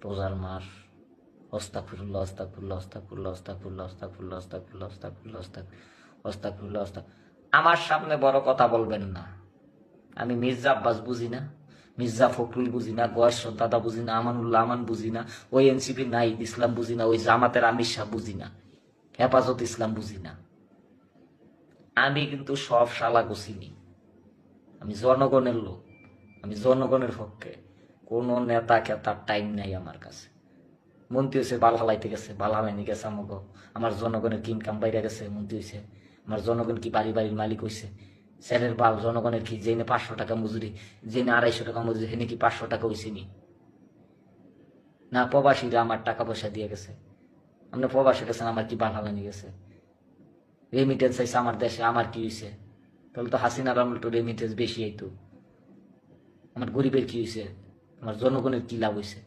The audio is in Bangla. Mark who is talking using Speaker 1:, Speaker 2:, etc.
Speaker 1: রোজার মাস, আস্তাগফিরুল্লাহ আস্তাগফিরুল্লাহ আস্তাগফিরুল্লাহ আস্তাগফিরুল্লাহ আস্তাগফিরুল্লাহ আস্তাগফিরুল্লাহ আস্তাগফিরুল্লাহ আস্তাগফিরুল্লাহ আমার সামনে বড় কথা বলবেন না। আমি মির্জা আব্বাস বুঝি না, মির্জা ফখরুল বুঝি না, গয়েশ দাদা বুঝি না, আমানুল্লাহ আমান বুঝি না, ওই এনসিপি নাহিদ ইসলাম বুঝি না, ওই জামাতের আমির শাহ বুঝি না, হেফাজত ইসলাম বুঝি না। আমি কিন্তু সব শালা গুছিনি। আমি জনগণের লোক, আমি জনগণের পক্ষে। কোন নেতা খেতার টাইম নাই আমার কাছে। মন্ত্রী হয়েছে বাল হালাইতে গেছে, বাল হালাইনি গেছে আমাকে। আমার জনগণের কি ইনকাম বাইরে গেছে, মন্ত্রী হয়েছে। আমার জনগণ কি বাড়ি বাড়ির মালিক হয়েছে। স্যারের বাল জনগণের কি, জেনে 500 টাকা মজুরি, জেনে 250 টাকা মজুরি, হেনে কি 500 টাকা হয়েছে নি? না প্রবাসীরা আমার টাকা পয়সা দিয়ে গেছে। আপনি প্রবাসী গেছেন, আমার কি বাল হালানি গেছে? রেমিটেন্স চাইছে আমার দেশে, আমার কি হয়েছে? তাহলে তো হাসিনার আমল তো রেমিটেন্স বেশি আইতো। আমার গরিবের কি হয়েছে? আমার জনগণের কি লাভ হয়েছে?